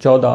14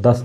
10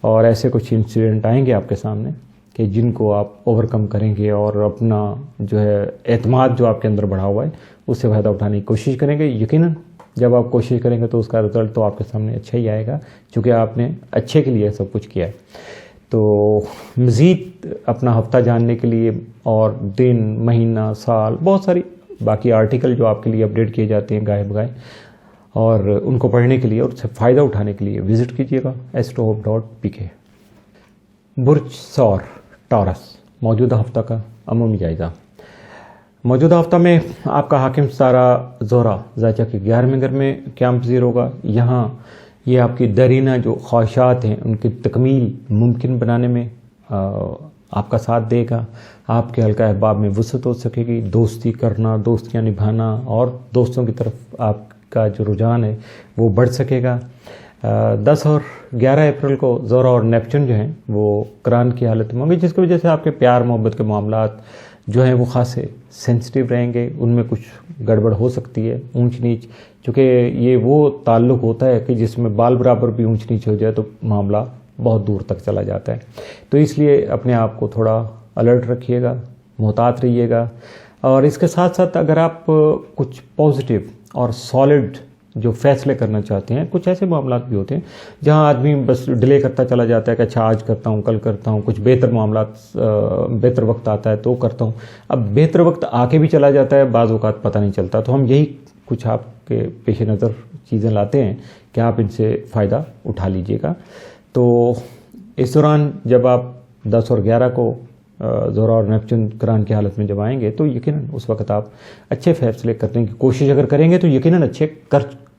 اور ایسے کچھ انسیڈنٹ آئیں گے آپ کے سامنے کہ جن کو آپ اوور کم کریں گے اور اپنا جو ہے اعتماد جو آپ کے اندر بڑھا ہوا ہے اس سے فائدہ اٹھانے کی کوشش کریں گے. یقیناً جب آپ کوشش کریں گے تو اس کا رزلٹ تو آپ کے سامنے اچھا ہی آئے گا، چونکہ آپ نے اچھے کے لیے سب کچھ کیا ہے. تو مزید اپنا ہفتہ جاننے کے لیے اور دن، مہینہ، سال، بہت ساری باقی آرٹیکل جو آپ کے لیے اپڈیٹ کیے جاتے ہیں گاہے بگاہے، اور ان کو پڑھنے کے لیے اور اس سے فائدہ اٹھانے کے لیے وزٹ کیجیے گا astrohope.pk. برج ثور ٹورس موجودہ ہفتہ کا عمومی جائزہ. موجودہ ہفتہ میں آپ کا حاکم ستارہ زہرہ ذاچہ کے 11ویں گھر میں قیام پذیر ہوگا. یہاں یہ آپ کی درینہ جو خواہشات ہیں ان کی تکمیل ممکن بنانے میں آپ کا ساتھ دے گا. آپ کے حلقہ احباب میں وسعت ہو سکے گی، دوستی کرنا، دوستیاں نبھانا اور دوستوں کی طرف آپ کا جو رجحان ہے وہ بڑھ سکے گا. 10 اور 11 اپریل کو زہرہ اور نیپچون جو ہیں وہ قران کی حالت میں ہوں گے، جس کی وجہ سے آپ کے پیار محبت کے معاملات جو ہیں وہ خاصے سینسٹیو رہیں گے. ان میں کچھ گڑبڑ ہو سکتی ہے، اونچ نیچ، چونکہ یہ وہ تعلق ہوتا ہے کہ جس میں بال برابر بھی اونچ نیچ ہو جائے تو معاملہ بہت دور تک چلا جاتا ہے. تو اس لیے اپنے آپ کو تھوڑا الرٹ رکھیے گا، محتاط رہیے گا. اور اس کے ساتھ ساتھ اگر آپ کچھ پازیٹیو اور سالڈ جو فیصلے کرنا چاہتے ہیں، کچھ ایسے معاملات بھی ہوتے ہیں جہاں آدمی بس ڈیلے کرتا چلا جاتا ہے کہ اچھا آج کرتا ہوں، کل کرتا ہوں، کچھ بہتر معاملات بہتر وقت آتا ہے تو کرتا ہوں. اب بہتر وقت آ کے بھی چلا جاتا ہے، بعض اوقات پتہ نہیں چلتا. تو ہم یہی کچھ آپ کے پیش نظر چیزیں لاتے ہیں کہ آپ ان سے فائدہ اٹھا لیجئے گا. تو اس دوران جب آپ 10 اور 11 کو زہرہ اور نیپچون قران کی حالت میں جب آئیں گے تو یقیناً اس وقت آپ اچھے فیصلے کرنے کی کوشش اگر کریں گے تو یقیناً اچھے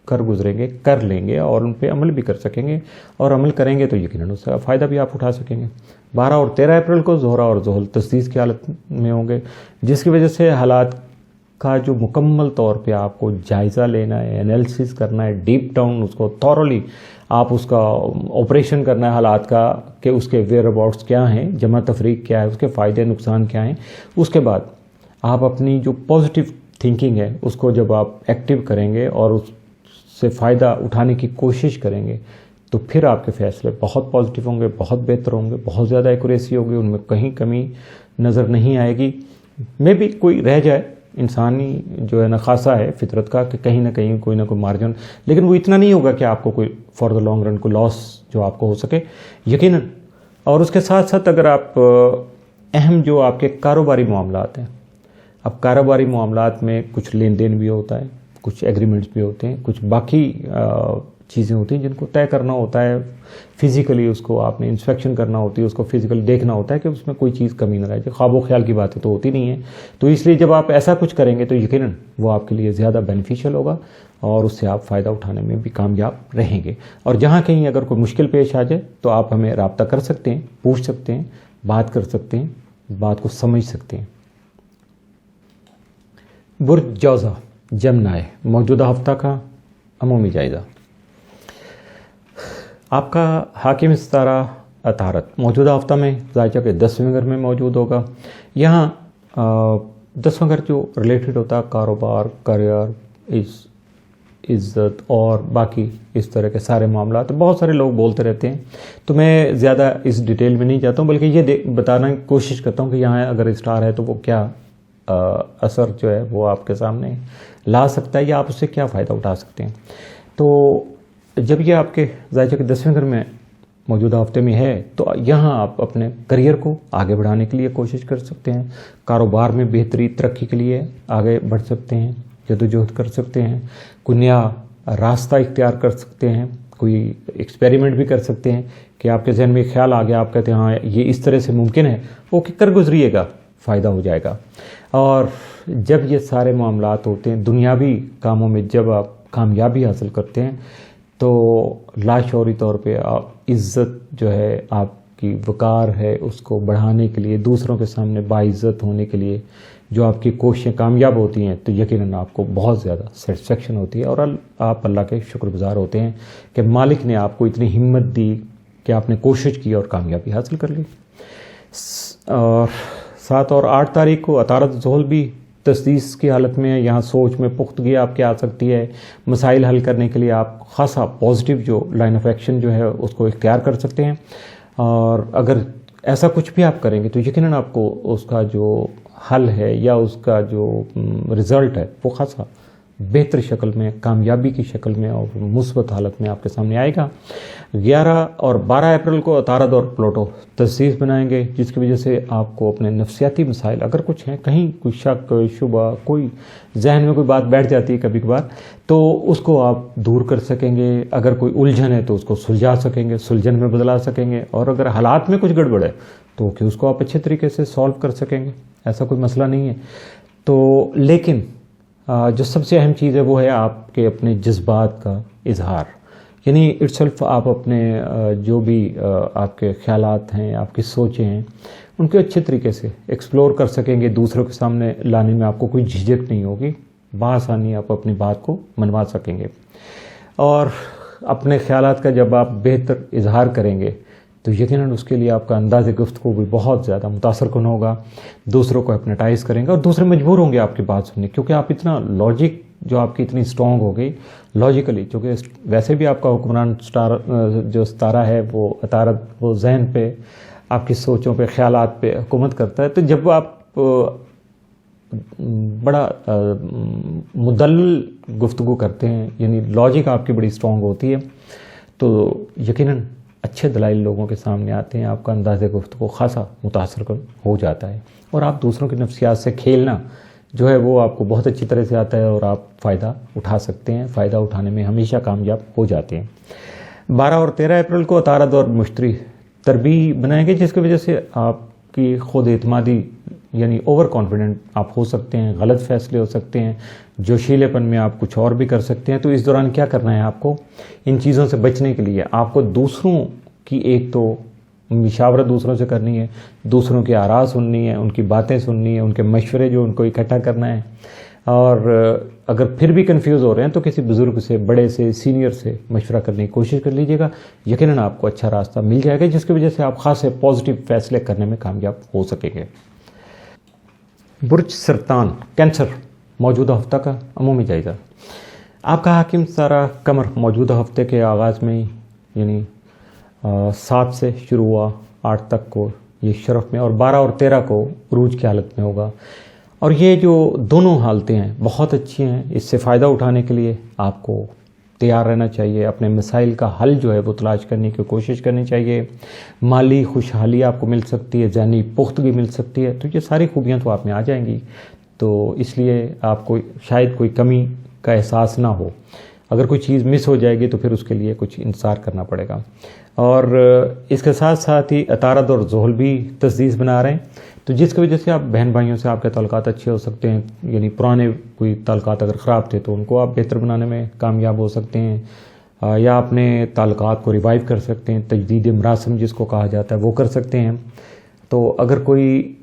کر گزریں گے، کر لیں گے اور ان پہ عمل بھی کر سکیں گے، اور عمل کریں گے تو یقیناً اس کا فائدہ بھی آپ اٹھا سکیں گے. 12 اور 13 اپریل کو زہرہ اور زحل تسدیس کی حالت میں ہوں گے، جس کی وجہ سے حالات کا جو مکمل طور پہ آپ کو جائزہ لینا ہے، انالیسس کرنا ہے، ڈیپ ڈاؤن اس کو تھورلی آپ اس کا آپریشن کرنا ہے حالات کا کہ اس کے ویئر اباؤٹس کیا ہیں، جمع تفریق کیا ہے، اس کے فائدے نقصان کیا ہیں. اس کے بعد آپ اپنی جو پازیٹیو تھنکنگ ہے اس کو جب آپ ایکٹیو کریں گے اور اس سے فائدہ اٹھانے کی کوشش کریں گے تو پھر آپ کے فیصلے بہت پازیٹیو ہوں گے، بہت بہتر ہوں گے، بہت زیادہ ایکوریسی ہوگی، ان میں کہیں کمی نظر نہیں آئے گی. میں بھی کوئی رہ جائے، انسانی جو ہے نخاسا ہے فطرت کا کہ کہیں نہ کہیں کوئی نہ کوئی مارجن، لیکن وہ اتنا نہیں ہوگا کہ آپ کو کوئی فار دا لانگ رن کو لاس جو آپ کو ہو سکے یقیناً. اور اس کے ساتھ ساتھ اگر آپ اہم جو آپ کے کاروباری معاملات ہیں، اب کاروباری معاملات میں کچھ لین دین بھی ہوتا ہے، کچھ ایگریمنٹس بھی ہوتے ہیں، کچھ باقی چیزیں ہوتی ہیں جن کو طے کرنا ہوتا ہے فزیکلی، اس کو آپ نے انسپیکشن کرنا ہوتی ہے، اس کو فزیکل دیکھنا ہوتا ہے کہ اس میں کوئی چیز کمی نہ رہے. خواب و خیال کی باتیں تو ہوتی نہیں ہیں. تو اس لیے جب آپ ایسا کچھ کریں گے تو یقیناً وہ آپ کے لیے زیادہ بینیفیشل ہوگا اور اس سے آپ فائدہ اٹھانے میں بھی کامیاب رہیں گے. اور جہاں کہیں اگر کوئی مشکل پیش آ جائے تو آپ ہمیں رابطہ کر سکتے ہیں، پوچھ سکتے ہیں، بات کر سکتے ہیں، بات کو سمجھ سکتے ہیں. برج جوزہ جمنائے موجودہ ہفتہ کا عمومی جائزہ. آپ کا حاکم ستارہ عطارد موجودہ ہفتہ میں ذاچہ کے 10ویں گھر میں موجود ہوگا. یہاں 10واں گھر جو ریلیٹڈ ہوتا ہے کاروبار، کریئر، عزت اور باقی اس طرح کے سارے معاملات. بہت سارے لوگ بولتے رہتے ہیں تو میں زیادہ اس ڈیٹیل میں نہیں جاتا ہوں، بلکہ یہ بتانا کی کوشش کرتا ہوں کہ یہاں اگر اسٹار ہے تو وہ کیا اثر جو ہے وہ آپ کے سامنے لا سکتا ہے یا آپ اس سے کیا فائدہ اٹھا سکتے ہیں. تو جب یہ آپ کے ذاچہ کے 10ویں گھر میں موجودہ ہفتے میں ہے تو یہاں آپ اپنے کریئر کو آگے بڑھانے کے لیے کوشش کر سکتے ہیں، کاروبار میں بہتری ترقی کے لیے آگے بڑھ سکتے ہیں، جدوجہد کر سکتے ہیں، کوئی نیا راستہ اختیار کر سکتے ہیں، کوئی ایکسپیریمنٹ بھی کر سکتے ہیں کہ آپ کے ذہن میں خیال آ گیا، آپ کہتے ہیں ہاں یہ اس طرح سے ممکن ہے، وہ کر گزریے گا، فائدہ ہو جائے گا. اور جب یہ سارے معاملات ہوتے ہیں دنیاوی کاموں میں، جب آپ کامیابی حاصل کرتے ہیں تو لاشعوری طور پہ آپ عزت جو ہے، آپ کی وقار ہے، اس کو بڑھانے کے لیے، دوسروں کے سامنے باعزت ہونے کے لیے جو آپ کی کوششیں کامیاب ہوتی ہیں تو یقیناً آپ کو بہت زیادہ سیٹسفیکشن ہوتی ہے اور آپ اللہ کے شکر گزار ہوتے ہیں کہ مالک نے آپ کو اتنی ہمت دی کہ آپ نے کوشش کی اور کامیابی حاصل کر لی. اور 7 اور 8 تاریخ کو عطارد زحل بھی تسدیس کی حالت میں ہے، یہاں سوچ میں پختگی آپ کی آ سکتی ہے، مسائل حل کرنے کے لیے آپ خاصا پازیٹیو جو لائن آف ایکشن جو ہے اس کو اختیار کر سکتے ہیں، اور اگر ایسا کچھ بھی آپ کریں گے تو یقیناً آپ کو اس کا جو حل ہے یا اس کا جو رزلٹ ہے وہ خاصا بہتر شکل میں، کامیابی کی شکل میں اور مثبت حالت میں آپ کے سامنے آئے گا۔ 11 اور 12 اپریل کو عطارد اور پلوٹو تسدیس بنائیں گے، جس کی وجہ سے آپ کو اپنے نفسیاتی مسائل اگر کچھ ہیں، کہیں کوئی شک شبہ، کوئی ذہن میں کوئی بات بیٹھ جاتی ہے کبھی کبھار، تو اس کو آپ دور کر سکیں گے۔ اگر کوئی الجھن ہے تو اس کو سلجھا سکیں گے، سلجھن میں بدلا سکیں گے، اور اگر حالات میں کچھ گڑبڑ ہے تو کہ اس کو آپ اچھے طریقے سے سولو کر سکیں گے، ایسا کوئی مسئلہ نہیں ہے۔ تو لیکن جو سب سے اہم چیز ہے وہ ہے آپ کے اپنے جذبات کا اظہار، یعنی اٹ سیلف آپ اپنے جو بھی آپ کے خیالات ہیں، آپ کی سوچیں ہیں، ان کے اچھے طریقے سے ایکسپلور کر سکیں گے، دوسروں کے سامنے لانے میں آپ کو کوئی جھجک نہیں ہوگی، بآسانی آپ اپنی بات کو منوا سکیں گے۔ اور اپنے خیالات کا جب آپ بہتر اظہار کریں گے تو یقیناً اس کے لیے آپ کا انداز گفتگو بھی بہت زیادہ متاثر کن ہوگا، دوسروں کو ہپنوٹائز کریں گے اور دوسرے مجبور ہوں گے آپ کی بات سننے، کیونکہ آپ اتنا لاجک جو آپ کی اتنی اسٹرانگ ہو گئی لاجیکلی، چونکہ ویسے بھی آپ کا حکمران جو ستارہ ہے وہ عطارد، وہ ذہن پہ، آپ کی سوچوں پہ، خیالات پہ حکومت کرتا ہے، تو جب آپ بڑا مدلل گفتگو کرتے ہیں، یعنی لاجک آپ کی بڑی اسٹرانگ ہوتی ہے، تو یقیناً اچھے دلائل لوگوں کے سامنے آتے ہیں، آپ کا انداز گفتگو خاصا متاثر کن ہو جاتا ہے، اور آپ دوسروں کی نفسیات سے کھیلنا جو ہے وہ آپ کو بہت اچھی طرح سے آتا ہے، اور آپ فائدہ اٹھا سکتے ہیں، فائدہ اٹھانے میں ہمیشہ کامیاب ہو جاتے ہیں۔ 12 اور 13 اپریل کو عطارد اور مشتری تربیع بنائیں گے، جس کی وجہ سے آپ کی خود اعتمادی یعنی اوور کانفیڈنٹ آپ ہو سکتے ہیں، غلط فیصلے ہو سکتے ہیں، جوشیلے پن میں آپ کچھ اور بھی کر سکتے ہیں۔ تو اس دوران کیا کرنا ہے آپ کو؟ ان چیزوں سے بچنے کے لیے آپ کو دوسروں کی ایک تو مشاورت دوسروں سے کرنی ہے، دوسروں کی آراء سننی ہے، ان کی باتیں سننی ہے، ان کے مشورے جو ان کو اکٹھا کرنا ہے، اور اگر پھر بھی کنفیوز ہو رہے ہیں تو کسی بزرگ سے، بڑے سے، سینئر سے مشورہ کرنے کی کوشش کر لیجیے گا، یقیناً آپ کو اچھا راستہ مل جائے گا، جس کی وجہ سے آپ خاصے پازیٹیو فیصلے کرنے میں کامیاب ہو سکیں گے۔ برج سرطان کینسر موجودہ ہفتہ کا عمومی جائزہ۔ آپ کا حاکم ستارہ قمر موجودہ ہفتے کے آغاز میں ہی یعنی 7 سے شروع ہوا 8 تک کو یہ شرف میں، اور 12 اور 13 کو عروج کی حالت میں ہوگا، اور یہ جو دونوں حالتیں ہیں بہت اچھی ہیں۔ اس سے فائدہ اٹھانے کے لیے آپ کو تیار رہنا چاہیے، اپنے مسائل کا حل جو ہے وہ تلاش کرنے کی کوشش کرنی چاہیے، مالی خوشحالی آپ کو مل سکتی ہے، ذہنی پختگی مل سکتی ہے، تو یہ ساری خوبیاں تو آپ میں آ جائیں گی، تو اس لیے آپ کو شاید کوئی کمی کا احساس نہ ہو۔ اگر کوئی چیز مس ہو جائے گی تو پھر اس کے لیے کچھ انتظار کرنا پڑے گا۔ اور اس کے ساتھ ساتھ ہی عطارد اور زحل بھی تسدیس بنا رہے ہیں، تو جس کی وجہ سے آپ بہن بھائیوں سے آپ کے تعلقات اچھے ہو سکتے ہیں، یعنی پرانے کوئی تعلقات اگر خراب تھے تو ان کو آپ بہتر بنانے میں کامیاب ہو سکتے ہیں، یا اپنے تعلقات کو ریوائیو کر سکتے ہیں، تجدید مراسم جس کو کہا جاتا ہے وہ کر سکتے ہیں۔ تو اگر کوئی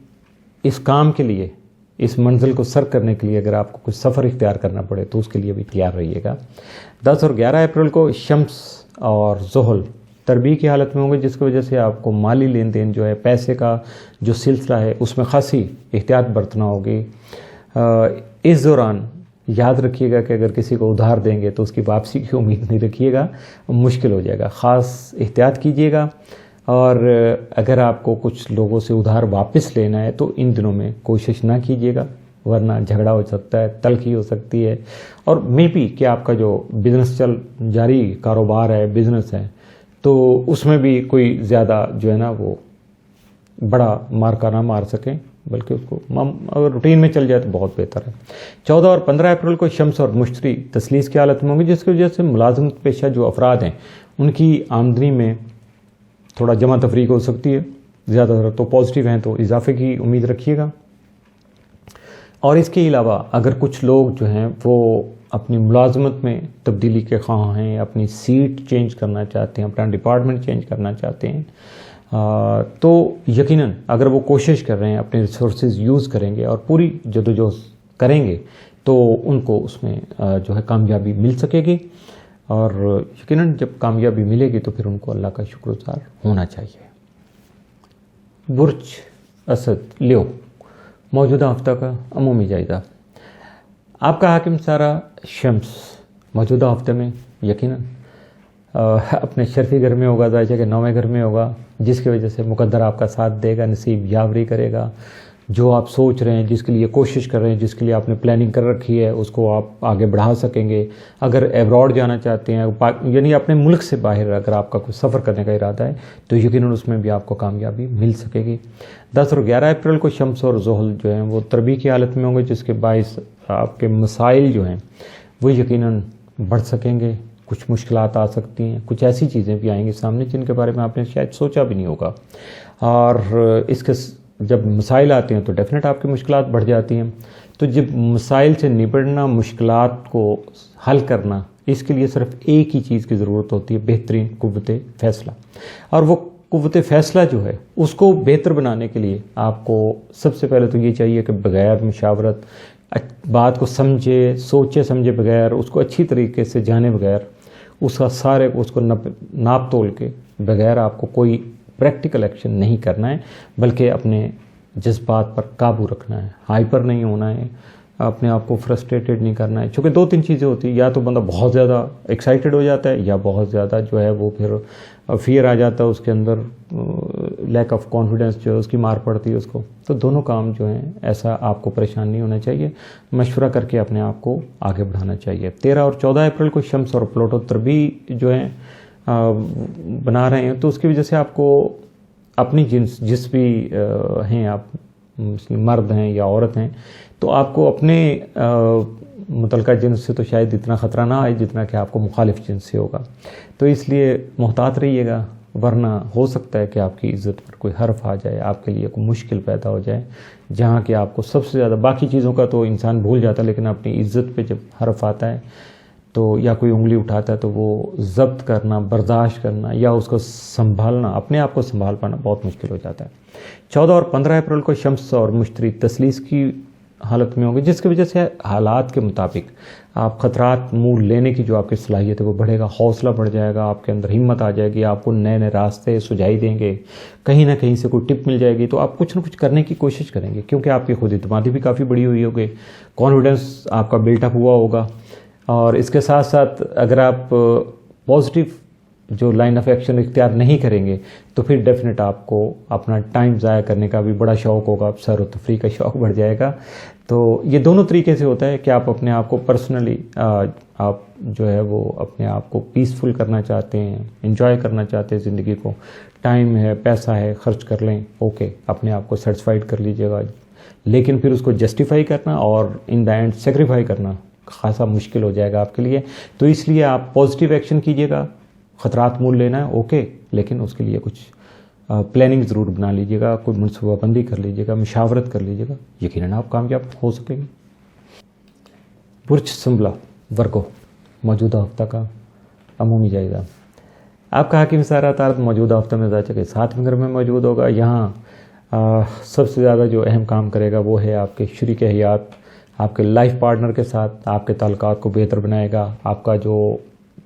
اس کام کے لیے، اس منزل کو سر کرنے کے لیے اگر آپ کو کچھ سفر اختیار کرنا پڑے تو اس کے لیے بھی تیار رہیے گا۔ 10 اور 11 اپریل کو شمس اور زحل تربیع کی حالت میں ہوں گے، جس کی وجہ سے آپ کو مالی لین دین جو ہے، پیسے کا جو سلسلہ ہے اس میں خاصی احتیاط برتنا ہوگی۔ اس دوران یاد رکھیے گا کہ اگر کسی کو ادھار دیں گے تو اس کی واپسی کی امید نہیں رکھیے گا، مشکل ہو جائے گا، خاص احتیاط کیجیے گا۔ اور اگر آپ کو کچھ لوگوں سے ادھار واپس لینا ہے تو ان دنوں میں کوشش نہ کیجیے گا، ورنہ جھگڑا ہو سکتا ہے، تلخی ہو سکتی ہے، اور مے بی کہ آپ کا جو بزنس جاری کاروبار ہے، بزنس ہے، تو اس میں بھی کوئی زیادہ جو ہے نا وہ بڑا مارکا نہ مار سکیں، بلکہ اس کو اگر روٹین میں چل جائے تو بہت بہتر ہے۔ 14 اور 15 اپریل کو شمس اور مشتری تثلیث کی حالت میں ہوں گی، جس کی وجہ سے ملازمت پیشہ جو افراد ہیں ان کی آمدنی میں تھوڑا جمع تفریق ہو سکتی ہے، زیادہ تر تو پازیٹیو ہیں تو اضافے کی امید رکھیے گا۔ اور اس کے علاوہ اگر کچھ لوگ جو ہیں وہ اپنی ملازمت میں تبدیلی کے خواہاں ہیں، اپنی سیٹ چینج کرنا چاہتے ہیں، اپنا ڈپارٹمنٹ چینج کرنا چاہتے ہیں، تو یقیناً اگر وہ کوشش کر رہے ہیں، اپنے ریسورسز یوز کریں گے اور پوری جدوجہد کریں گے تو ان کو اس میں جو ہے کامیابی مل سکے گی، اور یقیناً جب کامیابی ملے گی تو پھر ان کو اللہ کا شکر گزار ہونا چاہیے۔ برج اسد لیو موجودہ ہفتہ کا عمومی جائزہ۔ آپ کا حاکم سارہ شمس موجودہ ہفتے میں یقیناً اپنے شرفی گھر میں ہوگا، ظاہر ہے کہ 9ویں گھر میں ہوگا، جس کی وجہ سے مقدر آپ کا ساتھ دے گا، نصیب یاوری کرے گا. جو آپ سوچ رہے ہیں، جس کے لیے کوشش کر رہے ہیں، جس کے لیے آپ نے پلاننگ کر رکھی ہے، اس کو آپ آگے بڑھا سکیں گے. اگر ایبراڈ جانا چاہتے ہیں، یعنی اپنے ملک سے باہر اگر آپ کا کوئی سفر کرنے کا ارادہ ہے تو یقیناً اس میں بھی آپ کو کامیابی مل سکے گی. 10 اور 11 اپریل کو شمس اور زحل جو ہیں وہ تربی کی حالت میں ہوں گے، جس کے باعث آپ کے مسائل جو ہیں وہ یقیناً بڑھ سکیں گے. کچھ مشکلات آ سکتی ہیں، کچھ ایسی چیزیں بھی آئیں گی سامنے جن کے بارے میں آپ نے شاید سوچا بھی نہیں ہوگا. اور اس کے جب مسائل آتے ہیں تو ڈیفینیٹ آپ کی مشکلات بڑھ جاتی ہیں. تو جب مسائل سے نپٹنا، مشکلات کو حل کرنا، اس کے لیے صرف ایک ہی چیز کی ضرورت ہوتی ہے، بہترین قوت فیصلہ. اور وہ قوت فیصلہ جو ہے اس کو بہتر بنانے کے لیے آپ کو سب سے پہلے تو یہ چاہیے کہ بغیر مشاورت بات کو سوچے سمجھے بغیر، اس کو اچھی طریقے سے جانے بغیر، اس کو ناپ تول کے بغیر آپ کو کوئی پریکٹیکل ایکشن نہیں کرنا ہے، بلکہ اپنے جذبات پر قابو رکھنا ہے، ہائپر نہیں ہونا ہے، اپنے آپ کو فرسٹریٹڈ نہیں کرنا ہے. چونکہ 2-3 چیزیں ہوتی ہیں، یا تو بندہ بہت زیادہ ایکسائٹڈ ہو جاتا ہے، یا بہت زیادہ جو ہے وہ پھر فیئر آ جاتا ہے اس کے اندر، لیک آف کانفیڈنس جو ہے اس کی مار پڑتی ہے اس کو. تو دونوں کام جو ہیں ایسا آپ کو پریشان نہیں ہونا چاہیے، مشورہ کر کے اپنے آپ کو آگے بڑھانا چاہیے. 13 اور 14 اپریل کو شمس اور پلوٹو تربی جو ہیں بنا رہے ہیں، تو اس کی وجہ سے آپ کو اپنی جس بھی ہیں، آپ مرد ہیں یا عورت ہیں، تو آپ کو اپنے متعلقہ جنس سے تو شاید اتنا خطرہ نہ آئے جتنا کہ آپ کو مخالف جنس سے ہوگا. تو اس لیے محتاط رہیے گا، ورنہ ہو سکتا ہے کہ آپ کی عزت پر کوئی حرف آ جائے، آپ کے لیے کوئی مشکل پیدا ہو جائے، جہاں کہ آپ کو سب سے زیادہ باقی چیزوں کا تو انسان بھول جاتا ہے، لیکن اپنی عزت پہ جب حرف آتا ہے تو یا کوئی انگلی اٹھاتا ہے تو وہ ضبط کرنا، برداشت کرنا یا اس کو سنبھالنا، اپنے آپ کو سنبھال پانا بہت مشکل ہو جاتا ہے. 14 اور 15 اپریل کو شمس اور مشتری تثلیث کی حالت میں ہوں گے، جس کی وجہ سے حالات کے مطابق آپ خطرات منہ لینے کی جو آپ کی صلاحیت ہے وہ بڑھے گا، حوصلہ بڑھ جائے گا، آپ کے اندر ہمت آ جائے گی، آپ کو نئے نئے راستے سجائی دیں گے، کہیں نہ کہیں سے کوئی ٹپ مل جائے گی تو آپ کچھ نہ کچھ کرنے کی کوشش کریں گے، کیونکہ آپ کی خود اعتمادی بھی کافی بڑی ہوئی ہوگی، کانفیڈنس آپ کا بلٹ اپ ہوا ہوگا. اور اس کے ساتھ ساتھ اگر آپ پازیٹیو جو لائن آف ایکشن اختیار نہیں کریں گے تو پھر ڈیفینیٹ آپ کو اپنا ٹائم ضائع کرنے کا بھی بڑا شوق ہوگا، سیر و تفریح کا شوق بڑھ جائے گا. تو یہ دونوں طریقے سے ہوتا ہے کہ آپ اپنے آپ کو پرسنلی آپ جو ہے وہ اپنے آپ کو پیسفل کرنا چاہتے ہیں، انجوائے کرنا چاہتے ہیں زندگی کو، ٹائم ہے، پیسہ ہے، خرچ کر لیں، اوکے، اپنے آپ کو سیٹسفائیڈ کر لیجیے گا. لیکن پھر اس کو جسٹیفائی کرنا اور ان دا اینڈ سیکریفائی کرنا خاصا مشکل ہو جائے گا آپ کے لیے. تو اس لیے آپ پازیٹیو ایکشن کیجیے گا، خطرات مول لینا ہے اوکے، لیکن اس کے لیے کچھ پلاننگ ضرور بنا لیجیے گا، کوئی منصوبہ بندی کر لیجیے گا، مشاورت کر لیجیے گا، یقیناً آپ کامیاب ہو سکیں گے. برج سنبلا ورگو موجودہ ہفتہ کا عمومی جائزہ. آپ کا حاکم سارہ عطارد موجودہ ہفتہ میں ذات کے 7ویں گھر میں موجود ہوگا. یہاں سب سے زیادہ جو اہم کام کرے گا وہ ہے آپ کے شریک حیات، آپ کے لائف پارٹنر کے ساتھ آپ کے تعلقات کو بہتر بنائے گا. آپ کا جو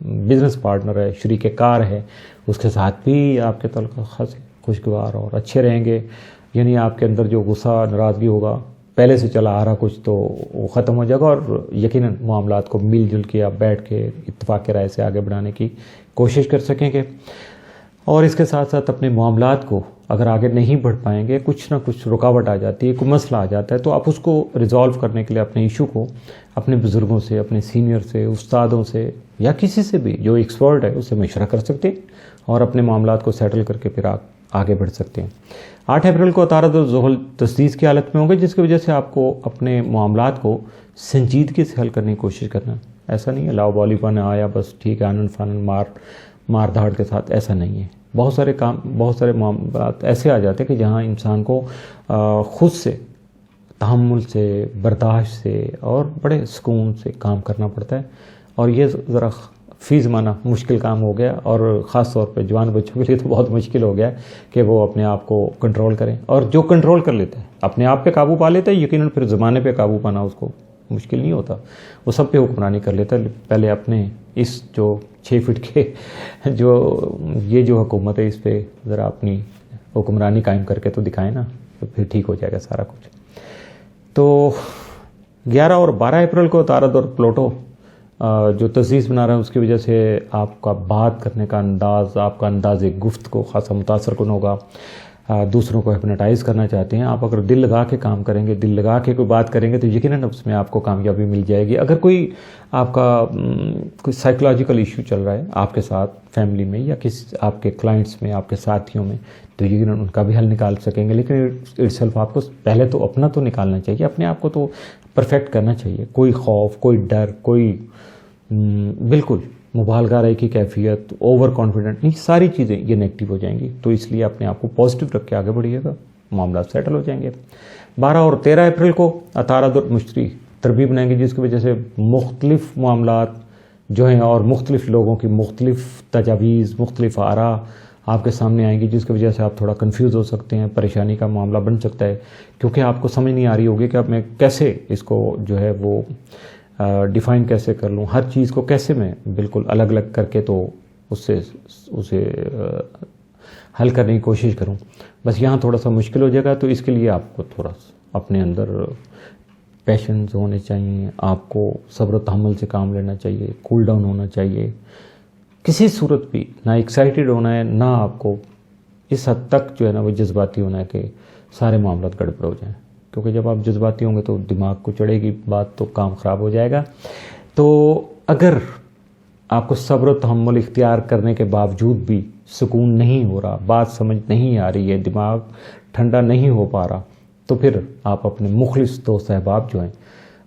بزنس پارٹنر ہے، شریک کار ہے، اس کے ساتھ بھی آپ کے تعلقات خاصے خوشگوار اور اچھے رہیں گے. یعنی آپ کے اندر جو غصہ، ناراضگی ہوگا، پہلے سے چلا آ رہا کچھ، تو وہ ختم ہو جائے گا اور یقیناً معاملات کو مل جل کے آپ بیٹھ کے اتفاق کے رائے سے آگے بڑھانے کی کوشش کر سکیں گے. اور اس کے ساتھ ساتھ اپنے معاملات کو اگر آگے نہیں بڑھ پائیں گے، کچھ نہ کچھ رکاوٹ آ جاتی ہے، کوئی مسئلہ آ جاتا ہے، تو آپ اس کو ریزالو کرنے کے لیے اپنے ایشو کو اپنے بزرگوں سے، اپنے سینئر سے، استادوں سے یا کسی سے بھی جو ایکسپرٹ ہے اس سے مشورہ کر سکتے ہیں اور اپنے معاملات کو سیٹل کر کے پھر آپ آگے بڑھ سکتے ہیں. 8 اپریل کو عطارد اور زحل تثلیث کی حالت میں ہوں گے، جس کی وجہ سے آپ کو اپنے معاملات کو سنجیدگی سے حل کرنے کی کوشش کرنا ہے. ایسا نہیں ہے لاؤ بالی پن آیا بس ٹھیک ہے، آنن فانن مار دھاڑ کے ساتھ، ایسا نہیں ہے. بہت سارے معاملات ایسے آ جاتے ہیں کہ جہاں انسان کو خود سے، تحمل سے، برداشت سے اور بڑے سکون سے کام کرنا پڑتا ہے. اور یہ ذرا فی زمانہ مشکل کام ہو گیا، اور خاص طور پہ جوان بچوں کے لیے تو بہت مشکل ہو گیا کہ وہ اپنے آپ کو کنٹرول کریں. اور جو کنٹرول کر لیتا ہے، اپنے آپ پہ قابو پا لیتا ہے، یقیناً پھر زمانے پہ قابو پانا اس کو مشکل نہیں ہوتا، وہ سب پہ حکمرانی کر لیتا ہے. پہلے اپنے اس جو 6 فٹ کے جو حکومت ہے اس پہ ذرا اپنی حکمرانی قائم کر کے تو دکھائیں نا، تو پھر ٹھیک ہو جائے گا سارا کچھ. تو 11 اور 12 اپریل کو عطارد اور پلوٹو جو تجویز بنا رہے ہیں اس کی وجہ سے آپ کا بات کرنے کا انداز، آپ کا انداز گفتگو خاصا متاثر کن ہوگا. دوسروں کو ہپنوٹائز کرنا چاہتے ہیں آپ، اگر دل لگا کے کام کریں گے، دل لگا کے کوئی بات کریں گے تو یقیناً اس میں آپ کو کامیابی مل جائے گی. اگر کوئی آپ کا کوئی سائیکولوجیکل ایشو چل رہا ہے آپ کے ساتھ فیملی میں یا کسی آپ کے کلائنٹس میں، آپ کے ساتھیوں میں، تو یقیناً ان کا بھی حل نکال سکیں گے. لیکن اٹ سیلف آپ کو پہلے تو اپنا تو نکالنا چاہیے، اپنے آپ کو تو پرفیکٹ کرنا چاہیے. کوئی خوف، کوئی ڈر، کوئی بالکل مبالغہ رہے کی کیفیت، اوور کانفیڈنٹ، نہیں، ساری چیزیں یہ نیگیٹو ہو جائیں گی. تو اس لیے اپنے آپ کو پازیٹیو رکھ کے آگے بڑھیے گا، معاملات سیٹل ہو جائیں گے. 12 اور 13 اپریل کو عطارد اور مشتری تربیت بنائیں گے جس کی وجہ سے مختلف معاملات جو ہیں اور مختلف لوگوں کی مختلف تجاویز، مختلف آراء آپ کے سامنے آئیں گی جس کی وجہ سے آپ تھوڑا کنفیوز ہو سکتے ہیں، پریشانی کا معاملہ بن سکتا ہے کیونکہ آپ کو سمجھ نہیں آ رہی ہوگی کہ اب میں کیسے اس کو جو ہے وہ ڈیفائن کیسے کر لوں، ہر چیز کو کیسے میں بالکل الگ الگ کر کے تو اسے حل کرنے کی کوشش کروں. بس یہاں تھوڑا سا مشکل ہو جائے گا. تو اس کے لیے آپ کو تھوڑا سا اپنے اندر پیشنز ہونے چاہیے، آپ کو صبر و تحمل سے کام لینا چاہیے، کول ڈاؤن ہونا چاہیے. کسی صورت بھی نہ ایکسائٹیڈ ہونا ہے، نہ آپ کو اس حد تک جو ہے نا وہ جذباتی ہونا ہے کہ سارے معاملات گڑبڑ ہو جائیں، کیونکہ جب آپ جذباتی ہوں گے تو دماغ کو چڑھے گی بات تو کام خراب ہو جائے گا. تو اگر آپ کو صبر و تحمل اختیار کرنے کے باوجود بھی سکون نہیں ہو رہا، بات سمجھ نہیں آ رہی ہے، دماغ ٹھنڈا نہیں ہو پا رہا، تو پھر آپ اپنے مخلص دوست احباب جو ہیں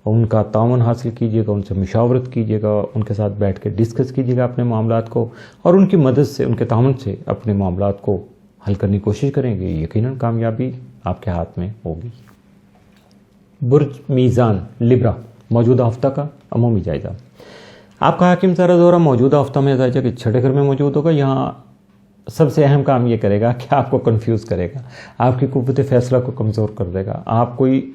ان کا تعاون حاصل کیجیے گا، ان سے مشاورت کیجیے گا، ان کے ساتھ بیٹھ کے ڈسکس کیجیے گا اپنے معاملات کو، اور ان کی مدد سے، ان کے تعاون سے اپنے معاملات کو حل کرنے کی کوشش کریں گے. یقیناً کامیابی آپ کے ہاتھ میں ہوگی. برج میزان لبرا موجودہ ہفتہ کا عمومی جائزہ. آپ کا حاکم سارا دورہ موجودہ ہفتہ میں جائزہ کے 6 گھر میں موجود ہوگا. یہاں سب سے اہم کام یہ کرے گا کہ آپ کو کنفیوز کرے گا، آپ کی قوت فیصلہ کو کمزور کر دے گا. آپ کوئی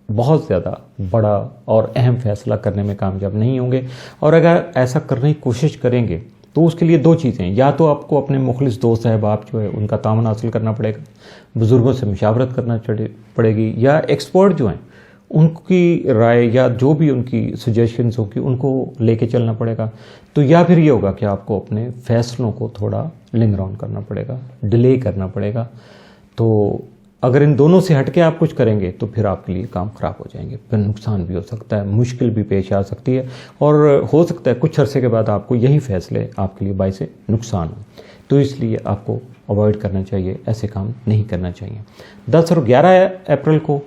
بہت زیادہ بڑا اور اہم فیصلہ کرنے میں کامیاب نہیں ہوں گے، اور اگر ایسا کرنے کی کوشش کریں گے تو اس کے لیے 2 چیزیں، یا تو آپ کو اپنے مخلص دوست احباب جو ہے ان کا تعاون حاصل کرنا پڑے گا، بزرگوں سے مشاورت کرنا پڑے گی، یا ایکسپرٹ جو ہیں ان کی رائے یا جو بھی ان کی سجیشنز ہوگی ان کو لے کے چلنا پڑے گا. تو یا پھر یہ ہوگا کہ آپ کو اپنے فیصلوں کو تھوڑا لنگر آن کرنا پڑے گا، ڈیلے کرنا پڑے گا. تو اگر ان دونوں سے ہٹ کے آپ کچھ کریں گے تو پھر آپ کے لیے کام خراب ہو جائیں گے، پھر نقصان بھی ہو سکتا ہے، مشکل بھی پیش آ سکتی ہے، اور ہو سکتا ہے کچھ عرصے کے بعد آپ کو یہی فیصلے آپ کے لیے باعث نقصان ہوں. تو اس لیے آپ کو اوائڈ کرنا چاہیے، ایسے کام نہیں کرنا چاہیے. 10 اور 11 اپریل کو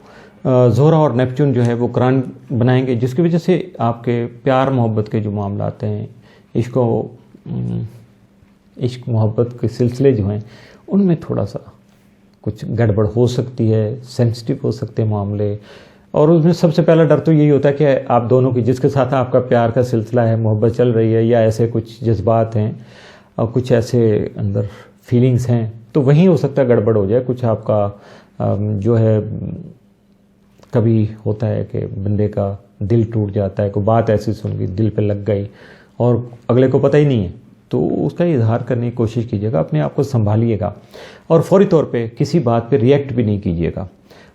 زہرہ اور نیپچون جو ہے وہ قرآن بنائیں گے جس کی وجہ سے آپ کے پیار محبت کے جو معاملات ہیں، عشق محبت کے سلسلے جو ہیں ان میں تھوڑا سا کچھ گڑبڑ ہو سکتی ہے، سینسٹیو ہو سکتے ہیں معاملے. اور اس میں سب سے پہلا ڈر تو یہی ہوتا ہے کہ آپ دونوں کی جس کے ساتھ آپ کا پیار کا سلسلہ ہے، محبت چل رہی ہے، یا ایسے کچھ جذبات ہیں اور کچھ ایسے اندر فیلنگز ہیں، تو وہیں ہو سکتا ہے گڑبڑ ہو جائے. کچھ آپ کا جو ہے کبھی ہوتا ہے کہ بندے کا دل ٹوٹ جاتا ہے، کوئی بات ایسی سن گئی، دل پہ لگ گئی اور اگلے کو پتہ ہی نہیں ہے، تو اس کا اظہار کرنے کی کوشش کیجیے گا، اپنے آپ کو سنبھالیے گا، اور فوری طور پہ کسی بات پہ ریئیکٹ بھی نہیں کیجیے گا.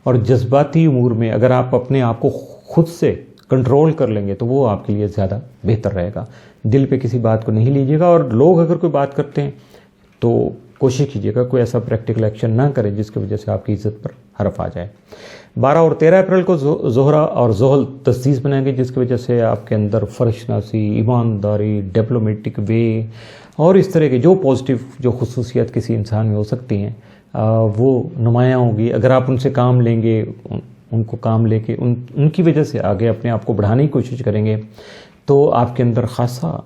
اور جذباتی امور میں اگر آپ اپنے آپ کو خود سے کنٹرول کر لیں گے تو وہ آپ کے لیے زیادہ بہتر رہے گا. دل پہ کسی بات کو نہیں لیجیے گا، اور لوگ اگر کوئی بات کرتے ہیں تو کوشش کیجیے گا کوئی ایسا پریکٹیکل ایکشن نہ کریں جس کی وجہ سے آپ کی عزت پر حرف آ جائے. 12 اور 13 اپریل کو زہرہ اور زحل تجویز بنائیں گے جس کی وجہ سے آپ کے اندر فرشناسی، ایمانداری، ڈپلومیٹک وے اور اس طرح کے جو پازیٹیو جو خصوصیات کسی انسان میں ہو سکتی ہیں وہ نمایاں ہوگی. اگر آپ ان سے کام لیں گے، ان کو کام لے کے ان کی وجہ سے آگے اپنے آپ کو بڑھانے کی کوشش کریں گے تو آپ کے اندر خاصا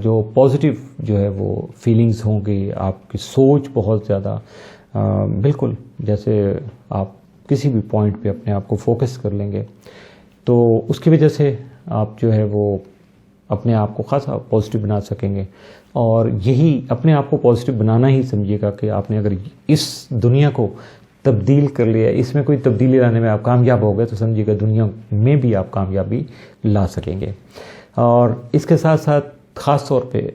جو پازیٹیو جو ہے وہ فیلنگز ہوں گی. آپ کی سوچ بہت زیادہ بالکل جیسے آپ کسی بھی پوائنٹ پہ اپنے آپ کو فوکس کر لیں گے تو اس کی وجہ سے آپ جو ہے وہ اپنے آپ کو خاصا پازیٹیو بنا سکیں گے. اور یہی اپنے آپ کو پازیٹیو بنانا ہی سمجھیے گا کہ آپ نے اگر اس دنیا کو تبدیل کر لیا، اس میں کوئی تبدیلی لانے میں آپ کامیاب ہو گئے تو سمجھیے گا دنیا میں بھی آپ کامیابی لا سکیں گے. اور اس کے ساتھ ساتھ خاص طور پہ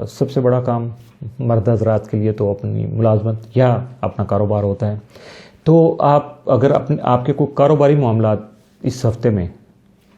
سب سے بڑا کام مرد حضرات کے لیے تو اپنی ملازمت یا اپنا کاروبار ہوتا ہے. تو آپ اگر آپ کے کوئی کاروباری معاملات اس ہفتے میں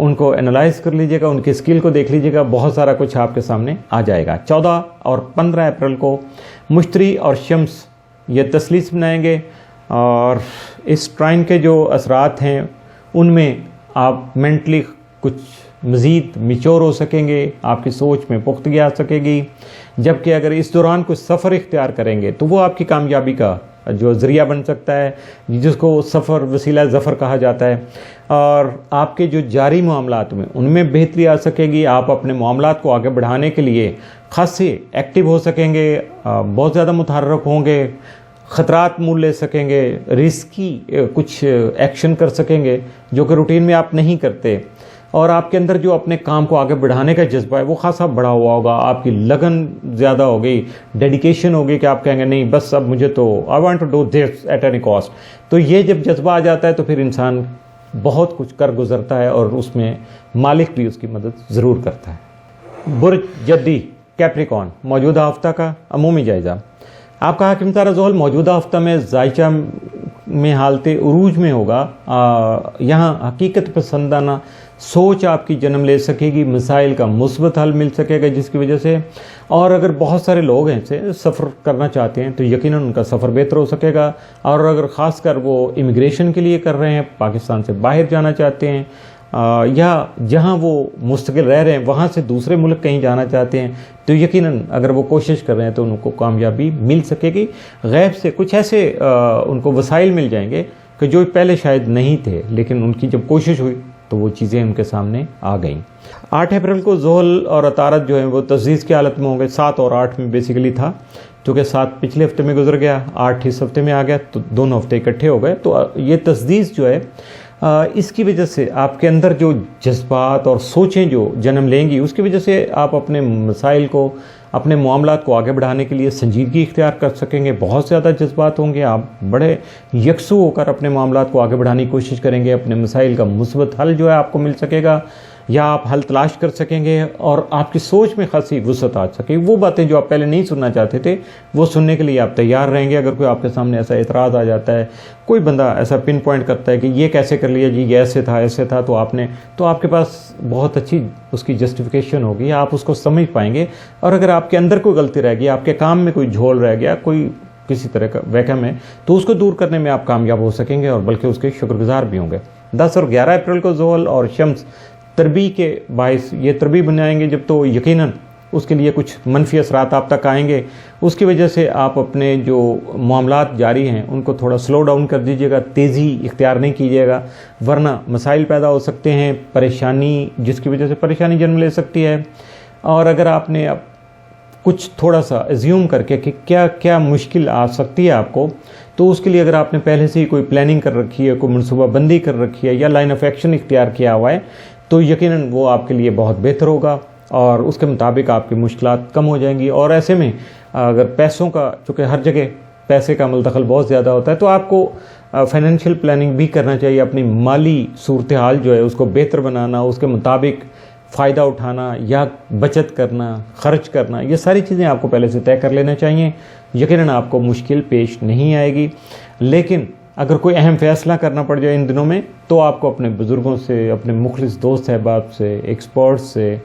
ان کو انالائز کر لیجئے گا, ان کی اسکل کو دیکھ لیجئے گا, بہت سارا کچھ آپ کے سامنے آ جائے گا. 14 اور 15 اپریل کو مشتری اور شمس یہ تثلیث بنائیں گے, اور اس ٹرائن کے جو اثرات ہیں ان میں آپ مینٹلی کچھ مزید میچور ہو سکیں گے, آپ کی سوچ میں پختگی آ سکے گی. جبکہ اگر اس دوران کوئی سفر اختیار کریں گے تو وہ آپ کی کامیابی کا جو ذریعہ بن سکتا ہے, جس کو سفر وسیلہ ظفر کہا جاتا ہے. اور آپ کے جو جاری معاملات میں ان میں بہتری آ سکے گی. آپ اپنے معاملات کو آگے بڑھانے کے لیے خاصے ایکٹیو ہو سکیں گے, بہت زیادہ متحرک ہوں گے, خطرات مول لے سکیں گے, رسکی کچھ ایکشن کر سکیں گے جو کہ روٹین میں آپ نہیں کرتے. اور آپ کے اندر جو اپنے کام کو آگے بڑھانے کا جذبہ ہے وہ خاصا بڑا ہوا ہوگا, آپ کی لگن زیادہ ہوگی, ڈیڈیکیشن ہوگی کہ آپ کہیں گے نہیں بس اب مجھے تو I want to do this at any cost. تو یہ جب جذبہ آ جاتا ہے تو پھر انسان بہت کچھ کر گزرتا ہے, اور اس میں مالک بھی اس کی مدد ضرور کرتا ہے. برج جدی کیپریکون موجودہ ہفتہ کا عمومی جائزہ. آپ کا حاکم تارہ زحل موجودہ ہفتہ میں ذائچہ میں حالت عروج میں ہوگا. یہاں حقیقت پسندانہ سوچ آپ کی جنم لے سکے گی, مسائل کا مثبت حل مل سکے گا جس کی وجہ سے. اور اگر بہت سارے لوگ ہیں سے سفر کرنا چاہتے ہیں تو یقیناً ان کا سفر بہتر ہو سکے گا. اور اگر خاص کر وہ امیگریشن کے لیے کر رہے ہیں, پاکستان سے باہر جانا چاہتے ہیں, یا جہاں وہ مستقل رہ رہے ہیں وہاں سے دوسرے ملک کہیں جانا چاہتے ہیں, تو یقیناً اگر وہ کوشش کر رہے ہیں تو ان کو کامیابی مل سکے گی. غیب سے کچھ ایسے ان کو وسائل مل جائیں گے کہ جو پہلے شاید نہیں تھے, لیکن ان کی جب کوشش ہوئی تو وہ چیزیں ان کے سامنے آ گئیں. 8 اپریل کو زحل اور عطارد جو ہیں وہ تجدید کی حالت میں ہوں گے. 7 اور 8 میں بیسیکلی تھا, چونکہ 7 پچھلے ہفتے میں گزر گیا, 8 اس ہفتے میں آ گیا, تو دونوں ہفتے اکٹھے ہو گئے. تو یہ تجدید جو ہے اس کی وجہ سے آپ کے اندر جو جذبات اور سوچیں جو جنم لیں گی, اس کی وجہ سے آپ اپنے مسائل کو, اپنے معاملات کو آگے بڑھانے کے لیے سنجیدگی اختیار کر سکیں گے. بہت زیادہ جذبات ہوں گے, آپ بڑے یکسو ہو کر اپنے معاملات کو آگے بڑھانے کی کوشش کریں گے. اپنے مسائل کا مثبت حل جو ہے آپ کو مل سکے گا, یا آپ حل تلاش کر سکیں گے, اور آپ کی سوچ میں خاصی وسعت آ سکے. وہ باتیں جو آپ پہلے نہیں سننا چاہتے تھے وہ سننے کے لیے آپ تیار رہیں گے. اگر کوئی آپ کے سامنے ایسا اعتراض آ جاتا ہے, کوئی بندہ ایسا پن پوائنٹ کرتا ہے کہ یہ کیسے کر لیا جی, یہ ایسے تھا تو آپ کے پاس بہت اچھی اس کی جسٹیفیکیشن ہوگی, آپ اس کو سمجھ پائیں گے. اور اگر آپ کے اندر کوئی غلطی رہ گئی, آپ کے کام میں کوئی جھول رہ گیا, کوئی کسی طرح کا ویکم ہے, تو اس کو دور کرنے میں آپ کامیاب ہو سکیں گے, اور بلکہ اس کے شکر گزار بھی ہوں گے. 10 اور 11 اپریل کو زحل اور شمس تربی کے باعث یہ تربی بنائیں گے, جب تو یقیناً اس کے لیے کچھ منفی اثرات آپ تک آئیں گے. اس کی وجہ سے آپ اپنے جو معاملات جاری ہیں ان کو تھوڑا سلو ڈاؤن کر دیجیے گا, تیزی اختیار نہیں کیجیے گا, ورنہ مسائل پیدا ہو سکتے ہیں, پریشانی جس کی وجہ سے پریشانی جنم لے سکتی ہے. اور اگر آپ نے کچھ تھوڑا سا ایزیوم کر کے کہ کیا کیا مشکل آ سکتی ہے آپ کو, تو اس کے لیے اگر آپ نے پہلے سے ہی کوئی پلاننگ کر رکھی ہے, کوئی منصوبہ بندی کر رکھی ہے, یا لائن آف ایکشن اختیار کیا ہوا ہے, تو یقیناً وہ آپ کے لیے بہت بہتر ہوگا, اور اس کے مطابق آپ کی مشکلات کم ہو جائیں گی. اور ایسے میں اگر پیسوں کا, چونکہ ہر جگہ پیسے کا عمل دخل بہت زیادہ ہوتا ہے, تو آپ کو فائنینشیل پلاننگ بھی کرنا چاہیے. اپنی مالی صورتحال جو ہے اس کو بہتر بنانا, اس کے مطابق فائدہ اٹھانا یا بچت کرنا, خرچ کرنا, یہ ساری چیزیں آپ کو پہلے سے طے کر لینا چاہیے. یقیناً آپ کو مشکل پیش نہیں آئے گی. لیکن اگر کوئی اہم فیصلہ کرنا پڑ جائے ان دنوں میں, تو آپ کو اپنے بزرگوں سے, اپنے مخلص دوست احباب سے, ایکسپرٹ سے,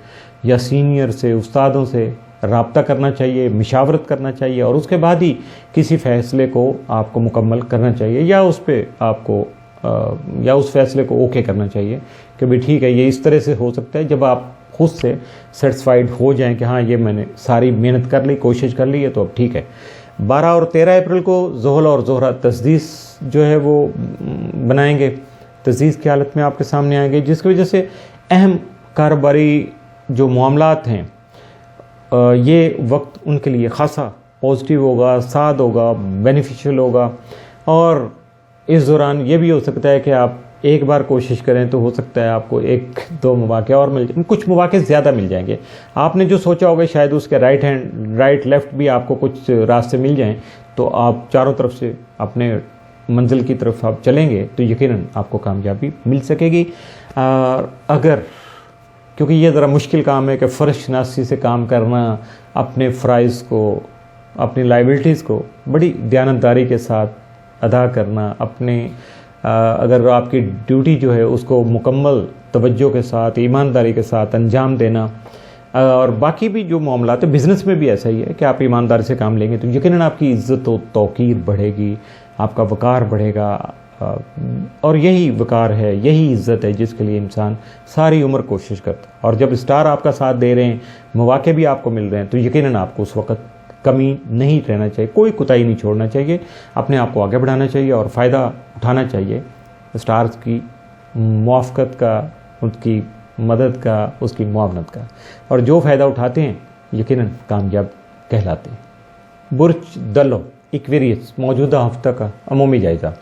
یا سینئر سے, استادوں سے رابطہ کرنا چاہیے, مشاورت کرنا چاہیے, اور اس کے بعد ہی کسی فیصلے کو آپ کو مکمل کرنا چاہیے, یا اس پہ آپ کو یا اس فیصلے کو اوکے کرنا چاہیے کہ بھی ٹھیک ہے, یہ اس طرح سے ہو سکتا ہے, جب آپ خود سے سیٹسفائیڈ ہو جائیں کہ ہاں یہ میں نے ساری محنت کر لی, کوشش کر لی ہے, تو اب ٹھیک ہے. 12 اور 13 اپریل کو زحل اور زہرہ تجدید جو ہے وہ بنائیں گے, تجدید کی حالت میں آپ کے سامنے آئیں گے, جس کی وجہ سے اہم کاروباری جو معاملات ہیں یہ وقت ان کے لیے خاصا پازیٹیو ہوگا, سعد ہوگا, بینیفیشل ہوگا. اور اس دوران یہ بھی ہو سکتا ہے کہ آپ ایک بار کوشش کریں تو ہو سکتا ہے آپ کو 1-2 مواقع اور مل جائیں, کچھ مواقع زیادہ مل جائیں گے. آپ نے جو سوچا ہوگا شاید اس کے رائٹ لیفٹ بھی آپ کو کچھ راستے مل جائیں, تو آپ چاروں طرف سے اپنے منزل کی طرف آپ چلیں گے تو یقیناً آپ کو کامیابی مل سکے گی. اگر کیونکہ یہ ذرا مشکل کام ہے کہ فرض شناسی سے کام کرنا, اپنے فرائض کو, اپنی لائبلٹیز کو بڑی دیانتداری کے ساتھ ادا کرنا, اپنے اگر آپ کی ڈیوٹی جو ہے اس کو مکمل توجہ کے ساتھ ایمانداری کے ساتھ انجام دینا، اور باقی بھی جو معاملات ہیں بزنس میں بھی ایسا ہی ہے کہ آپ ایمانداری سے کام لیں گے تو یقیناً آپ کی عزت و توقیر بڑھے گی، آپ کا وقار بڑھے گا، اور یہی وقار ہے، یہی عزت ہے جس کے لیے انسان ساری عمر کوشش کرتا ہے۔ اور جب اسٹار آپ کا ساتھ دے رہے ہیں، مواقع بھی آپ کو مل رہے ہیں، تو یقیناً آپ کو اس وقت کمی نہیں رہنا چاہیے، کوئی کوتاہی نہیں چھوڑنا چاہیے، اپنے آپ کو آگے بڑھانا چاہیے اور فائدہ اٹھانا چاہیے اسٹارز کی موافقت کا، ان کی مدد کا، اس کی معاونت کا، اور جو فائدہ اٹھاتے ہیں یقیناً کامیاب کہلاتے ہیں۔ برج دلو ایکویریس موجودہ ہفتہ کا عمومی جائزہ۔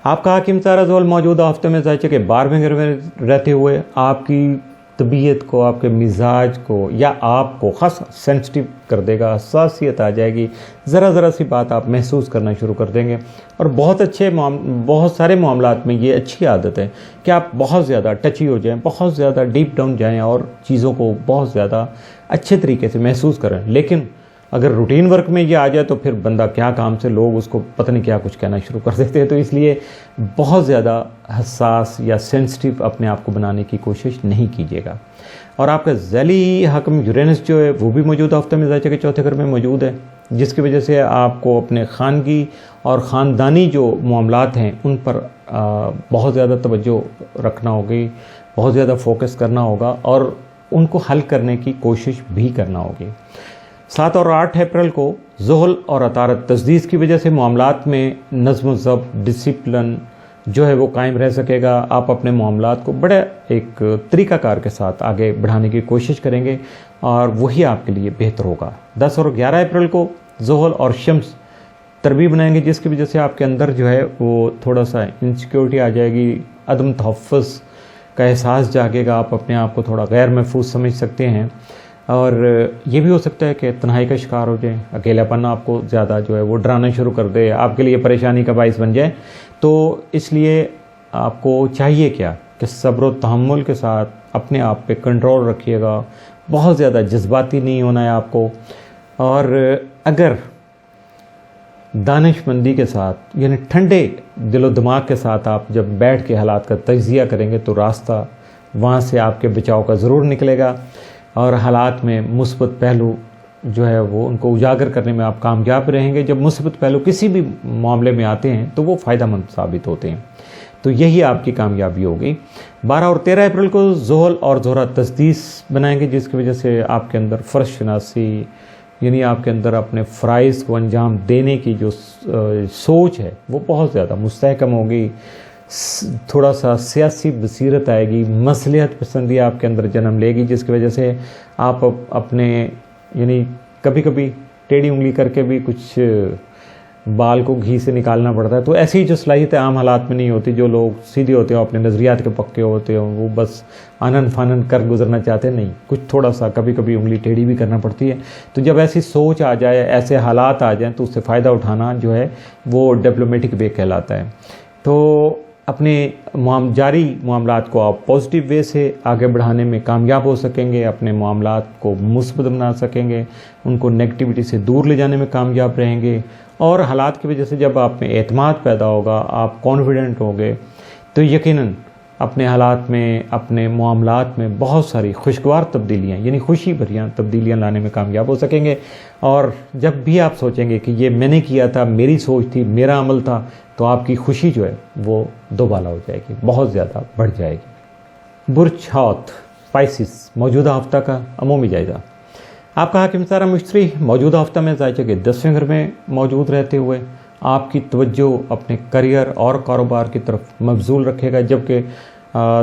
آپ کا حاکم تارہ زحل موجودہ ہفتے میں ظاہر کہ 12ویں گھر میں رہتے ہوئے آپ کی طبیعت کو، آپ کے مزاج کو یا آپ کو خاص سینسٹیو کر دے گا، حساسیت آ جائے گی، ذرا سی بات آپ محسوس کرنا شروع کر دیں گے، اور بہت سارے معاملات میں یہ اچھی عادت ہے کہ آپ بہت زیادہ ٹچی ہو جائیں، بہت زیادہ ڈیپ ڈاؤن جائیں اور چیزوں کو بہت زیادہ اچھے طریقے سے محسوس کریں۔ لیکن اگر روٹین ورک میں یہ آ جائے تو پھر بندہ کیا کام سے لوگ اس کو پتہ نہیں کیا کچھ کہنا شروع کر دیتے ہیں، تو اس لیے بہت زیادہ حساس یا سینسٹیو اپنے آپ کو بنانے کی کوشش نہیں کیجیے گا۔ اور آپ کا ذیلی حاکم یورینس جو ہے وہ بھی موجودہ ہفتے میں ظاہر کہ چوتھے گھر میں موجود ہے، جس کی وجہ سے آپ کو اپنے خانگی اور خاندانی جو معاملات ہیں ان پر بہت زیادہ توجہ رکھنا ہوگی، بہت زیادہ فوکس کرنا ہوگا اور ان کو حل کرنے کی کوشش بھی کرنا ہوگی۔ 7 اور 8 اپریل کو زحل اور عطارد تجدید کی وجہ سے معاملات میں نظم و ضبط، ڈسپلن جو ہے وہ قائم رہ سکے گا۔ آپ اپنے معاملات کو بڑے ایک طریقہ کار کے ساتھ آگے بڑھانے کی کوشش کریں گے اور وہی آپ کے لیے بہتر ہوگا۔ 10 اور 11 اپریل کو زحل اور شمس تربیت بنائیں گے، جس کی وجہ سے آپ کے اندر جو ہے وہ تھوڑا سا انسیکیورٹی آ جائے گی، عدم تحفظ کا احساس جاگے گا، آپ اپنے آپ کو تھوڑا غیر محفوظ سمجھ سکتے ہیں، اور یہ بھی ہو سکتا ہے کہ تنہائی کا شکار ہو جائیں، اکیلا پن آپ کو زیادہ جو ہے وہ ڈرانا شروع کر دے، آپ کے لیے پریشانی کا باعث بن جائے۔ تو اس لیے آپ کو چاہیے کیا کہ صبر و تحمل کے ساتھ اپنے آپ پہ کنٹرول رکھیے گا، بہت زیادہ جذباتی نہیں ہونا ہے آپ کو، اور اگر دانش مندی کے ساتھ یعنی ٹھنڈے دل و دماغ کے ساتھ آپ جب بیٹھ کے حالات کا تجزیہ کریں گے تو راستہ وہاں سے آپ کے بچاؤ کا ضرور نکلے گا، اور حالات میں مثبت پہلو جو ہے وہ ان کو اجاگر کرنے میں آپ کامیاب رہیں گے۔ جب مثبت پہلو کسی بھی معاملے میں آتے ہیں تو وہ فائدہ مند ثابت ہوتے ہیں، تو یہی آپ کی کامیابی ہوگی۔ 12 اور 13 اپریل کو زحل اور زہرہ تسدیس بنائیں گے، جس کی وجہ سے آپ کے اندر فرض شناسی یعنی آپ کے اندر اپنے فرائض کو انجام دینے کی جو سوچ ہے وہ بہت زیادہ مستحکم ہوگی، تھوڑا سا سیاسی بصیرت آئے گی، مصلحت پسندی آپ کے اندر جنم لے گی، جس کی وجہ سے آپ اپنے یعنی کبھی کبھی ٹیڑھی انگلی کر کے بھی کچھ بال کو گھی سے نکالنا پڑتا ہے، تو ایسی جو صلاحیتیں عام حالات میں نہیں ہوتی، جو لوگ سیدھے ہوتے ہیں اپنے نظریات کے پکے ہوتے ہیں، وہ بس آنن فانن کر گزرنا چاہتے ہیں، نہیں، کچھ تھوڑا سا کبھی کبھی انگلی ٹیڑھی بھی کرنا پڑتی ہے۔ تو جب ایسی سوچ آ جائے، ایسے حالات آ جائیں تو اس سے فائدہ اٹھانا جو ہے وہ ڈپلومیٹک وے کہلاتا ہے۔ تو اپنے جاری معاملات کو آپ پازیٹیو وے سے آگے بڑھانے میں کامیاب ہو سکیں گے، اپنے معاملات کو مثبت بنا سکیں گے، ان کو نیگیٹیوٹی سے دور لے جانے میں کامیاب رہیں گے، اور حالات کی وجہ سے جب آپ میں اعتماد پیدا ہوگا، آپ کانفیڈنٹ ہوں گے، تو یقیناً اپنے حالات میں، اپنے معاملات میں بہت ساری خوشگوار تبدیلیاں یعنی خوشی بھریاں تبدیلیاں لانے میں کامیاب ہو سکیں گے۔ اور جب بھی آپ سوچیں گے کہ یہ میں نے کیا تھا، میری سوچ تھی، میرا عمل تھا، تو آپ کی خوشی جو ہے وہ دوبالا ہو جائے گی، بہت زیادہ بڑھ جائے گی۔ برج حوت اسپائسز موجودہ ہفتہ کا عمومی جائزہ۔ آپ کا حاکم ستارہ مشتری موجودہ ہفتہ میں ظاہر کہ 10ویں گھر میں موجود رہتے ہوئے آپ کی توجہ اپنے کریئر اور کاروبار کی طرف مبذول رکھے گا، جبکہ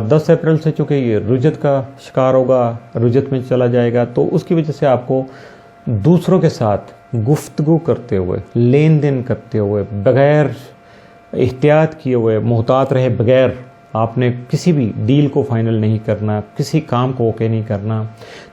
10 اپریل سے چونکہ یہ رجت کا شکار ہوگا، رجت میں چلا جائے گا، تو اس کی وجہ سے آپ کو دوسروں کے ساتھ گفتگو کرتے ہوئے، لین دین کرتے ہوئے، بغیر احتیاط کیے ہوئے، محتاط رہے بغیر آپ نے کسی بھی ڈیل کو فائنل نہیں کرنا، کسی کام کو اوکے نہیں کرنا۔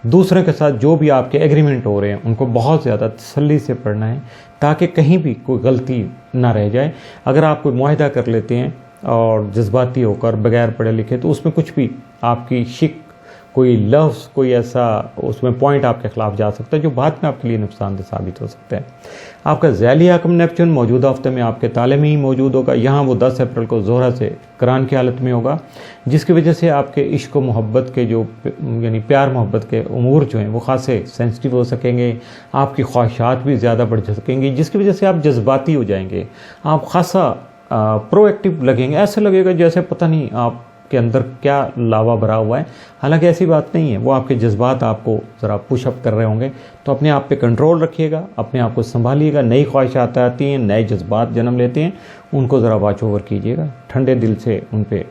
دوسروں کے ساتھ جو بھی آپ کے ایگریمنٹ ہو رہے ہیں ان کو بہت زیادہ تسلی سے پڑھنا ہے، تاکہ کہیں بھی کوئی غلطی نہ رہ جائے۔ اگر آپ کوئی معاہدہ کر لیتے ہیں اور جذباتی ہو کر بغیر پڑھے لکھے، تو اس میں کچھ بھی آپ کی شک کوئی لفظ، کوئی ایسا اس میں پوائنٹ آپ کے خلاف جا سکتا ہے جو بعد میں آپ کے لیے نقصان دہ ثابت ہو سکتا ہے۔ آپ کا ذیلی حاکم نیپچون موجودہ ہفتے میں آپ کے تالے میں ہی موجود ہوگا، یہاں وہ 10 اپریل کو زہرہ سے قران کی حالت میں ہوگا، جس کی وجہ سے آپ کے عشق و محبت کے جو یعنی پیار محبت کے امور جو ہیں وہ خاصے سینسٹیو ہو سکیں گے، آپ کی خواہشات بھی زیادہ بڑھ سکیں گی، جس کی وجہ سے آپ جذباتی ہو جائیں گے، آپ خاصا پرو ایکٹیو لگیں گے، ایسے لگے گا جیسے پتہ نہیں آپ کے اندر کیا لاوا بھرا ہوا ہے، حالانکہ ایسی بات نہیں ہے، وہ آپ کے جذبات آپ کو ذرا پش اپ کر رہے ہوں گے۔ تو اپنے آپ پہ کنٹرول رکھیے گا، اپنے آپ کو سنبھالیے گا، نئی خواہشات آتی ہیں، نئے جذبات جنم لیتے ہیں، ان کو ذرا واچ اوور کیجیے گا، ٹھنڈے دل سے ان پہ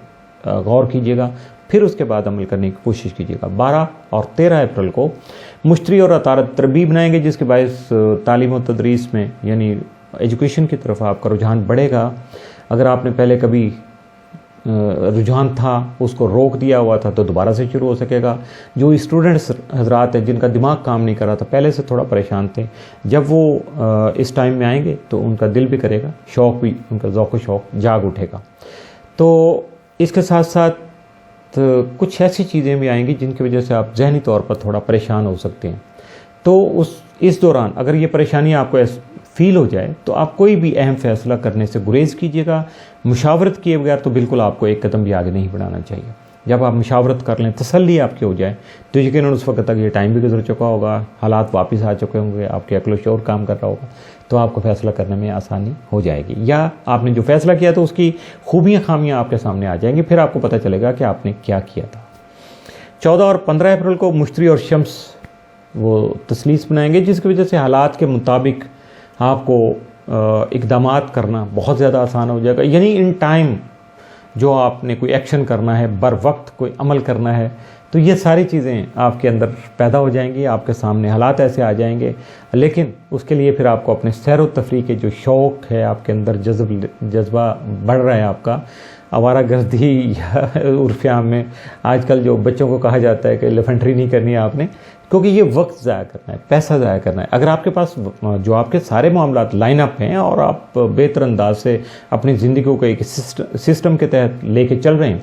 غور کیجیے گا، پھر اس کے بعد عمل کرنے کی کوشش کیجیے گا۔ 12 اور 13 اپریل کو مشتری اور عطارد تربیب بنائیں گے، جس کے باعث تعلیم و تدریس میں یعنی ایجوکیشن کی طرف آپ کا رجحان بڑھے گا۔ اگر آپ نے پہلے کبھی رجحان تھا اس کو روک دیا ہوا تھا تو دوبارہ سے شروع ہو سکے گا۔ جو اسٹوڈنٹس حضرات ہیں جن کا دماغ کام نہیں کر رہا تھا، پہلے سے تھوڑا پریشان تھے، جب وہ اس ٹائم میں آئیں گے تو ان کا دل بھی کرے گا، شوق بھی، ان کا ذوق و شوق جاگ اٹھے گا۔ تو اس کے ساتھ ساتھ کچھ ایسی چیزیں بھی آئیں گی جن کی وجہ سے آپ ذہنی طور پر تھوڑا پریشان ہو سکتے ہیں۔ تو اس دوران اگر یہ پریشانی آپ کو فیل ہو جائے تو آپ کوئی بھی اہم فیصلہ کرنے سے گریز کیجیے گا۔ مشاورت کیے بغیر تو بالکل آپ کو ایک قدم بھی آگے نہیں بڑھانا چاہیے۔ جب آپ مشاورت کر لیں، تسلی آپ کی ہو جائے، تو یقیناً اس وقت تک یہ ٹائم بھی گزر چکا ہوگا، حالات واپس آ چکے ہوں گے، آپ کے عقل و شعور کام کر رہا ہوگا، تو آپ کو فیصلہ کرنے میں آسانی ہو جائے گی، یا آپ نے جو فیصلہ کیا تو اس کی خوبیاں خامیاں آپ کے سامنے آ جائیں گی، پھر آپ کو پتہ چلے گا کہ آپ نے کیا کیا تھا۔ 14 اور 15 اپریل کو مشتری اور شمس وہ تسلیس بنائیں گے، جس کی وجہ سے حالات کے مطابق آپ کو اقدامات کرنا بہت زیادہ آسان ہو جائے گا، یعنی ان ٹائم جو آپ نے کوئی ایکشن کرنا ہے، بر وقت کوئی عمل کرنا ہے، تو یہ ساری چیزیں آپ کے اندر پیدا ہو جائیں گی، آپ کے سامنے حالات ایسے آ جائیں گے۔ لیکن اس کے لیے پھر آپ کو اپنے سیر و تفریح کے جو شوق ہے، آپ کے اندر جذبہ بڑھ رہا ہے آپ کا، آوارہ گردی یا عرف عام میں آج کل جو بچوں کو کہا جاتا ہے کہ لفنٹری نہیں کرنی ہے آپ نے، کیونکہ یہ وقت ضائع کرنا ہے، پیسہ ضائع کرنا ہے۔ اگر آپ کے پاس جو آپ کے سارے معاملات لائن اپ ہیں اور آپ بہتر انداز سے اپنی زندگی کو ایک سسٹم کے تحت لے کے چل رہے ہیں،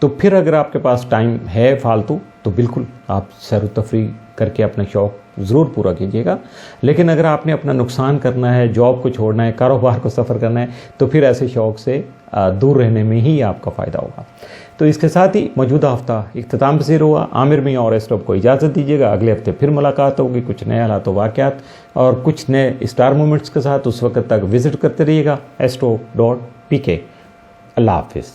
تو پھر اگر آپ کے پاس ٹائم ہے فالتو تو بالکل آپ سیر و تفریح کر کے اپنا شوق ضرور پورا کیجیے گا۔ لیکن اگر آپ نے اپنا نقصان کرنا ہے، جاب کو چھوڑنا ہے، کاروبار کو سفر کرنا ہے، تو پھر ایسے شوق سے دور رہنے میں ہی آپ کا فائدہ ہوگا۔ تو اس کے ساتھ ہی موجودہ ہفتہ اختتام پذیر ہوا۔ عامر میاں اور اسٹاپ کو اجازت دیجیے گا، اگلے ہفتے پھر ملاقات ہوگی کچھ نئے حالات و واقعات اور کچھ نئے اسٹار مومنٹس کے ساتھ۔ اس وقت تک وزٹ کرتے رہیے گا astro.pk۔ اللہ حافظ۔